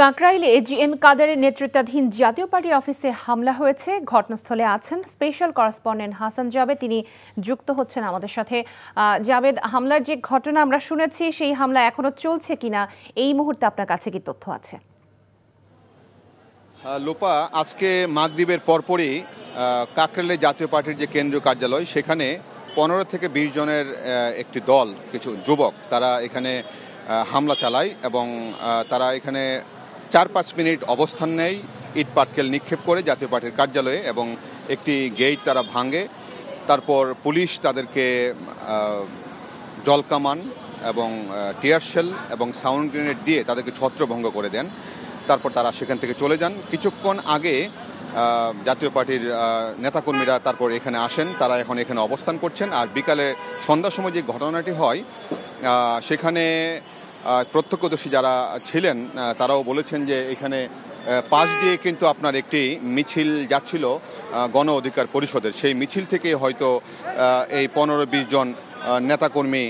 কাকরাইলে GM কাদেরের নেতৃত্বাধীন জাতীয় পার্টির অফিসে হামলা হয়েছে। ঘটনাস্থলে আছেন স্পেশাল করেসপন্ডেন্ট হাসান জাবেদ, তিনি যুক্ত হচ্ছেন আমাদের সাথে। জাবেদ, হামলার যে ঘটনা আমরা শুনেছি, সেই হামলা এখনো চলছে কিনা এই মুহূর্তে আপনার কাছে কি তথ্য আছে? লোপা, আজকে মাগরিবের পরপরই কাকরাইলে জাতীয় পার্টির যে কেন্দ্রীয় কার্যালয়, সেখানে 15 থেকে 20 জনের একটি দল, কিছু যুবক, তারা এখানে হামলা চালায় এবং তারা এখানে 4-5 মিনিট অবস্থান নেয়, ইট পাটকেল নিক্ষেপ করে জাতীয় পার্টির কার্যালয়ে, এবং একটি গেট তারা ভাঙে। তারপর পুলিশ তাদেরকে জলকামান এবং টিয়ার শেল এবং সাউন্ড গ্রেনেড দিয়ে তাদেরকে ছত্রভঙ্গ করে দেন। তারপর তারা সেখান থেকে চলে যান। কিছুক্ষণ আগে জাতীয় পার্টির নেতাকর্মীরা তারপর এখানে আসেন, তারা এখন এখানে অবস্থান করছেন। আর বিকালে সন্ধ্যার সময় যে ঘটনাটি হয়, সেখানে প্রত্যক্ষদর্শী যারা ছিলেন তারাও বলেছেন যে এখানে পাশ দিয়ে কিন্তু আপনার একটি মিছিল যাচ্ছিল গণ অধিকার পরিষদের। সেই মিছিল থেকে হয়তো এই 15-20 জন নেতাকর্মী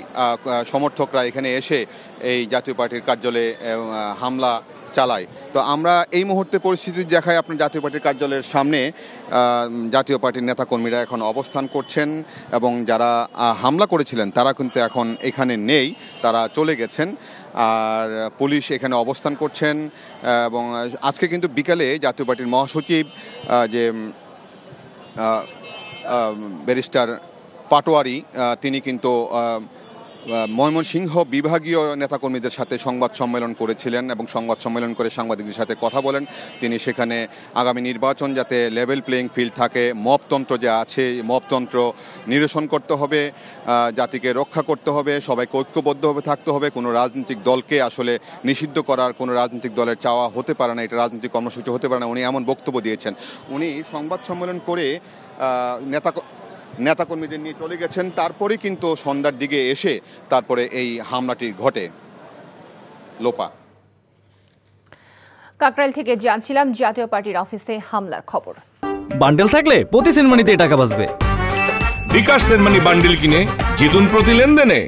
সমর্থকরা এখানে এসে এই জাতীয় পার্টির কার্যালয়ে হামলা চালায়। তো আমরা এই মুহূর্তে পরিস্থিতি দেখাই, আপনার জাতীয় পার্টির কার্যালয়ের সামনে জাতীয় পার্টির নেতাকর্মীরা এখন অবস্থান করছেন এবং যারা হামলা করেছিলেন তারা কিন্তু এখন এখানে নেই, তারা চলে গেছেন। আর পুলিশ এখানে অবস্থান করছেন। এবং আজকে কিন্তু বিকালে জাতীয় পার্টির মহাসচিব যে ব্যারিস্টার পাটোয়ারি, তিনি কিন্তু ময়মনসিংহ বিভাগীয় নেতাকর্মীদের সাথে সংবাদ সম্মেলন করেছিলেন এবং সংবাদ সম্মেলন করে সাংবাদিকদের সাথে কথা বলেন। তিনি সেখানে আগামী নির্বাচন যাতে লেভেল প্লেইং ফিল্ড থাকে, মবতন্ত্র যে আছে, মবতন্ত্র নিরসন করতে হবে, জাতিকে রক্ষা করতে হবে, সবাইকে ঐক্যবদ্ধভাবে থাকতে হবে, কোনো রাজনৈতিক দলকে আসলে নিষিদ্ধ করার কোনো রাজনৈতিক দলের চাওয়া হতে পারে না, এটা রাজনৈতিক কর্মসূচি হতে পারে না। উনি এমন বক্তব্য দিয়েছেন। উনি সংবাদ সম্মেলন করে নেতাকর্মীদের নিয়ে চলে গেছেন। তারপরে কিন্তু সন্ধ্যার দিকে এসে তারপরে এই হামলাটি ঘটে। লোপা, কাকরাইল থেকে জানছিলাম জাতীয় পার্টির অফিসে হামলার খবর। বান্ডেল থাকলে প্রতি সেনমানিতে টাকা বাঁচবে। বিকাশ সেনমানি বান্ডেল কিনে জিতুন প্রতি লেনদেনে।